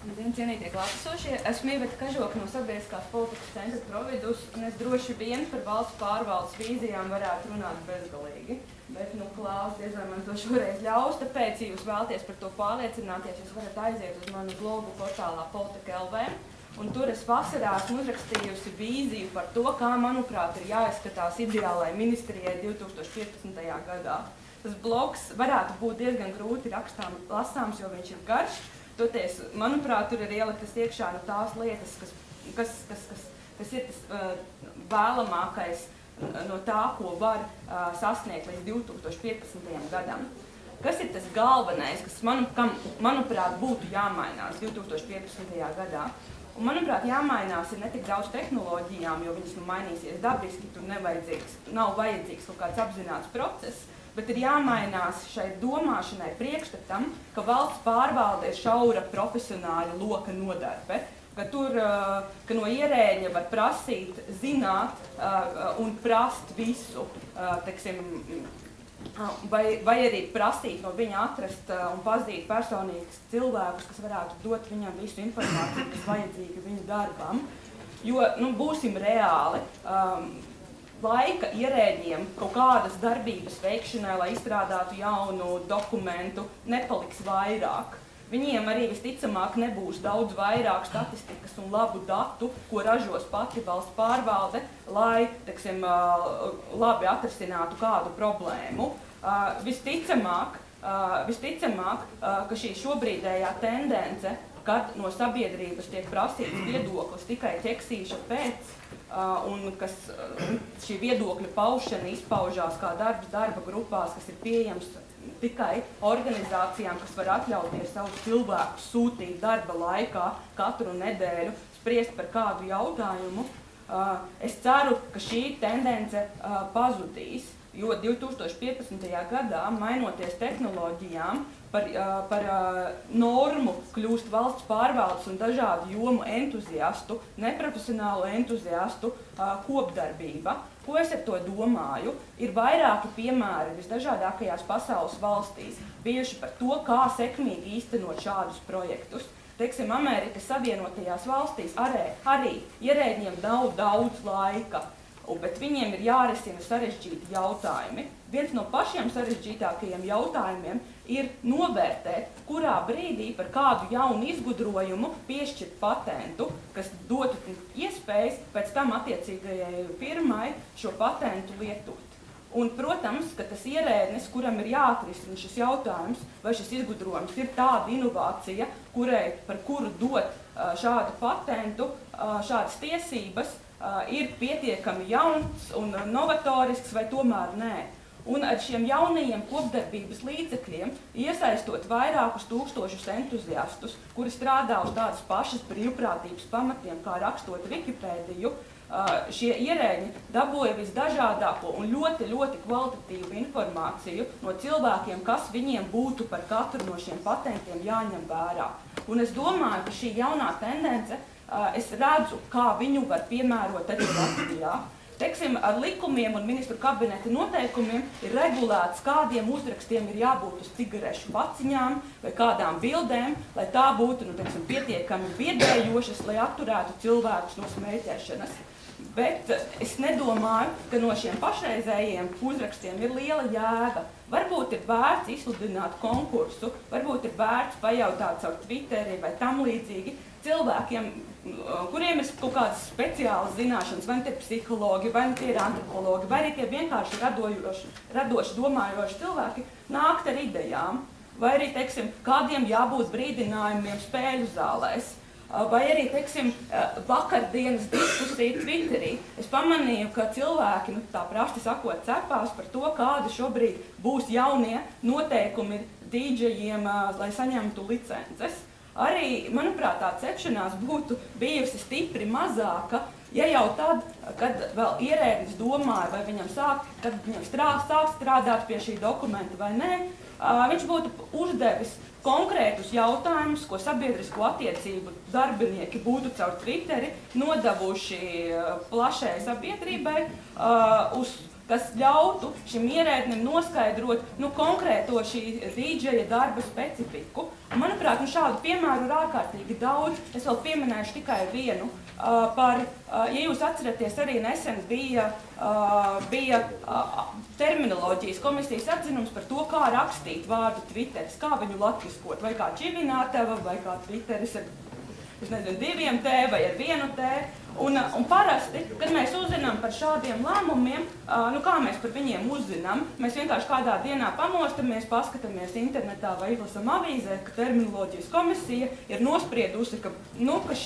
Cienītie klātesošie, esmu Iveta Kažoka no Sabiedriskās politikas centra Providus, un es droši vien par valsts pārvaldes vīzijām varētu runāt bezgalīgi. Bet, Klaus diezgan man to šoreiz ļaus, tāpēc, ja jūs vēlaties par to pārliecināties, jūs varat aiziet uz manu blogu portālā Politika.lv, un tur es vasarā esmu uzrakstījusi vīziju par to, kā, manuprāt, ir jāizskatās ideālai ministrijai 2015. gadā. Tas blogs varētu būt diezgan grūti lasāms, jo viņš ir garš. Toties, manuprāt, tur ir ieliktas iekšā tās lietas, kas ir tas vēlamākais no tā, ko var sasniegt līdz 2015. gadam. Kas ir tas galvenais, kas, manuprāt, būtu jāmainās 2015. gadā? Un, manuprāt, jāmainās ir ne tik daudz tehnoloģijām, jo viņas mainīsies dabiski, tur nav vajadzīgs kaut kāds apzināts process, bet ir jāmainās šai domāšanai priekšstatam, ka valsts pārvalde ir šaura profesionāļa loka nodarbe, ka no ierēģa var prasīt, zināt un prast visu, vai arī prasīt no viņa atrast un pazīt personīgus cilvēkus, kas varētu dot viņam visu informāciju, kas vajadzīga viņa darbam. Jo, būsim reāli, laika ierēģiem kaut kādas darbības veikšanai, lai izstrādātu jaunu dokumentu, nepaliks vairāk. Viņiem arī visticamāk nebūs daudz vairāk statistikas un labu datu, ko ražos pati valsts pārvalde, lai, labi atrisinātu kādu problēmu. Visticamāk, ka šī šobrīdējā tendence, kad no sabiedrības tiek prasīts viedoklis tikai ķeksīša pēc, un šī viedokļa paušana izpaužās kā darbs darba grupās, kas ir pieejams tikai organizācijām, kas var atļauties savus cilvēkus sūtīt darba laikā katru nedēļu, spriest par kādu jautājumu. Es ceru, ka šī tendence pazudīs, jo 2015. gadā, mainoties tehnoloģijām, par normu kļūst valsts pārvaldes un dažādu jomu entuziastu, neprofesionālu entuziastu kopdarbība. Ko es ar to domāju? Ir vairāki piemēri visdažādākajās pasaules valstīs bijuši par to, kā sekmīgi īstenot šādus projektus. Amerikas Savienotajās valstīs arī ierēģiem nav daudz laika, bet viņiem ir jārisina sarežģīti jautājumi. Viens no pašiem sarežģītākajiem jautājumiem ir novērtēt, kurā brīdī par kādu jaunu izgudrojumu piešķirt patentu, kas dotu iespējas pēc tam attiecīgajai firmai šo patentu lietot. Un, protams, ka tas ierēdnis, kuram ir jāatrisina šis jautājums, vai šis izgudrojums ir tāda inovācija, par kuru dot šādu patentu, šādas tiesības, ir pietiekami jauns un novatorisks vai tomēr nē. Un ar šiem jaunajiem kopdarbības līdzekļiem, iesaistot vairākus tūkstošus entuziastus, kuri strādā uz tādas pašas brīvprātības pamatiem, kā rakstot Wikipēdiju, šie ierēģi dabūja visdažādāko un ļoti, ļoti kvalitatīvu informāciju no cilvēkiem, kas viņiem būtu par katru no šiem patentiem jāņem vērā. Un es domāju, ka šī jaunā tendence, es redzu, kā viņu var piemērot arī Latvijā. Ar likumiem un ministru kabineta noteikumiem ir regulēts, kādiem uzrakstiem ir jābūt uz cigarešu paciņām vai kādām bildēm, lai tā būtu pietiekami biedējošas, lai atturētu cilvēkus no smēķēšanas. Bet es nedomāju, ka no šiem pašreizējiem uzrakstiem ir liela jēga. Varbūt ir vērts izsludināt konkursu, varbūt ir vērts pajautāt caur Twitteri vai tam līdzīgi cilvēkiem, kuriem ir kaut kādas speciālas zināšanas, vai tie ir psihologi, vai tie ir antropologi, vai arī tie vienkārši radoši domājoši cilvēki, nākt ar idejām, vai arī, kādiem jābūt brīdinājumiem spēļu zālēs, vai arī, vakardienas diskusija Twitterī. Es pamanīju, ka cilvēki, tā prasti sakot, cepās par to, kādi šobrīd būs jaunie noteikumi dīdžejiem, lai saņemtu licences. Arī, manuprāt, tā cepšanās būtu bijusi stipri mazāka, ja jau tad, kad vēl ierēdnis domāja, vai viņam sāk strādāt pie šī dokumenta vai nē, viņš būtu uzdevis konkrētus jautājumus, ko sabiedrisko attiecību darbinieki būtu caur Twitteri nodevuši plašai sabiedrībai, kas ļautu šim ierēdnim noskaidrot konkrēto šī dīdžeja darba specifiku. Manuprāt, manuprāt, šādu piemēru ir ārkārtīgi daudz. Es vēl pieminēšu tikai vienu. Ja jūs atceraties, arī nesen bija terminoloģijas komisijas atzinums par to, kā rakstīt vārdu Twitteris, kā viņu latviskot, vai kā čivinātava, vai kā Twitteris ar, es nezinu, 2 T vai ar 1 T. Un parasti, kad mēs uzzinām par šādiem lēmumiem, kā mēs par viņiem uzzinām, mēs vienkārši kādā dienā pamostamies, paskatāmies internetā vai izlasam avīzē, ka terminoloģijas komisija ir nospriedusi, ka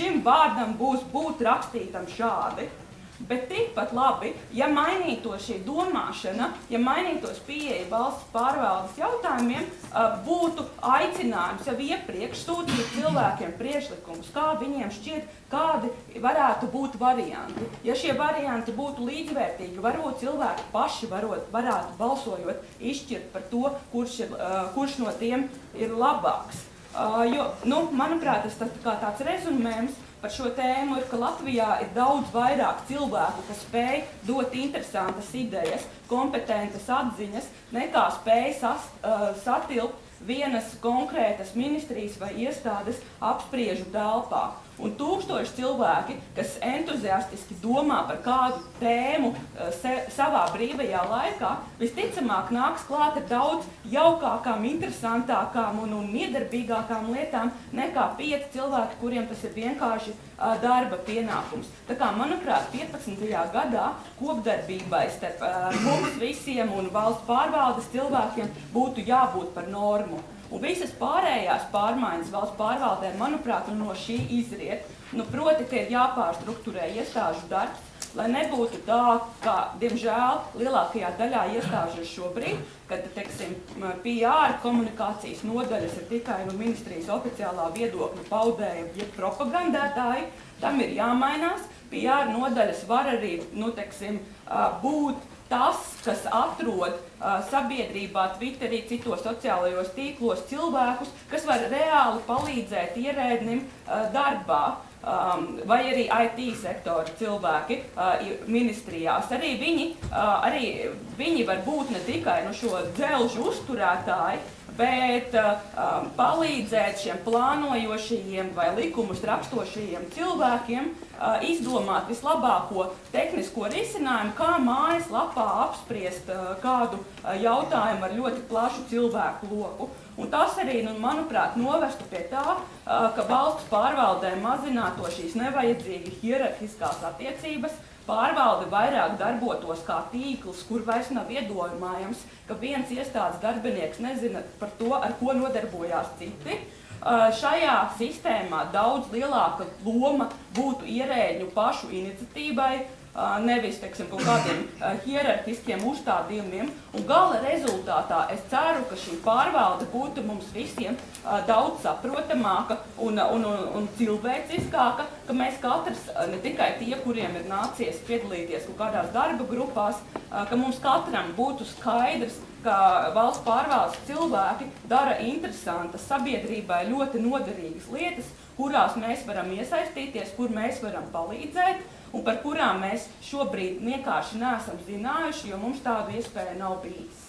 šim vārdam būs būt rakstītam šādi. Bet tikpat labi, ja mainītos šī domāšana, ja mainītos pieeja valsts pārvaldes jautājumiem, būtu aicinājums jau iepriekš sūtīt cilvēkiem priekšlikumus, kā viņiem šķiet, kādi varētu būt varianti. Ja šie varianti būtu līdzvērtīgi, varbūt cilvēki paši varētu balsojot izšķirt par to, kurš no tiem ir labāks. Manuprāt, tas kā tāds rezumējums par šo tēmu ir, ka Latvijā ir daudz vairāk cilvēku, kas spēj dot interesantas idejas, kompetentas atziņas, nekā spēj satilpt vienas konkrētas ministrijas vai iestādes apspriežu telpā. Un tūkstoši cilvēki, kas entuziastiski domā par kādu tēmu savā brīvajā laikā, visticamāk nāks klāt ar daudz jaukākām, interesantākām un iedarbīgākām lietām nekā 5 cilvēki, kuriem tas ir vienkārši darba pienākums. Tā kā, manuprāt, 15. gadā kopdarbībai starp mums visiem un valsts pārvaldes cilvēkiem būtu jābūt par normu. Un visas pārējās pārmaiņas valsts pārvaldē, manuprāt, no šī izriet. Proti, ka ir jāpārstrukturē iestāžu darbs, lai nebūtu tā, kā, diemžēl, lielākajā daļā iestāžu šobrīd, kad, teiksim, PR komunikācijas nodaļas ir tikai ministrijas oficiālā viedokļa paudēja, ja propagandētāji, tam ir jāmainās. PR nodaļas var arī, būt tas, kas atrod sabiedrībā, Twitterī, citos sociālajos tīklos cilvēkus, kas var reāli palīdzēt ierēdnim darbā, vai arī IT sektora cilvēki ministrijās. Arī viņi var būt ne tikai šo dzelžu uzturētāji, bet palīdzēt šiem plānojošajiem vai likumus rakstošajiem cilvēkiem izdomāt vislabāko tehnisko risinājumu, kā mājaslapā apspriest kādu jautājumu ar ļoti plašu cilvēku loku. Un tas arī, manuprāt, novestu pie tā, ka valsts pārvaldē mazināto šīs nevajadzīgi hierarhiskās attiecības, pārvalde vairāk darbotos kā tīkls, kur vairs nav iedomājams, ka viens iestādes darbinieks nezina par to, ar ko nodarbojās citi. Šajā sistēmā daudz lielāka loma būtu ierēģu pašu iniciatīvai, nevis, kaut kādiem hierarhiskiem uzstādījumiem. Un gala rezultātā es ceru, ka šī pārvalde būtu mums visiem daudz saprotamāka un cilvēciskāka, ka mēs katrs, ne tikai tie, kuriem ir nācies piedalīties kaut kādās darba grupās, ka mums katram būtu skaidrs, ka valsts pārvaldes cilvēki dara interesantas sabiedrībai ļoti noderīgas lietas, kurās mēs varam iesaistīties, kur mēs varam palīdzēt, un par kurām mēs šobrīd vienkārši neesam zinājuši, jo mums tādu iespēju nav bijis.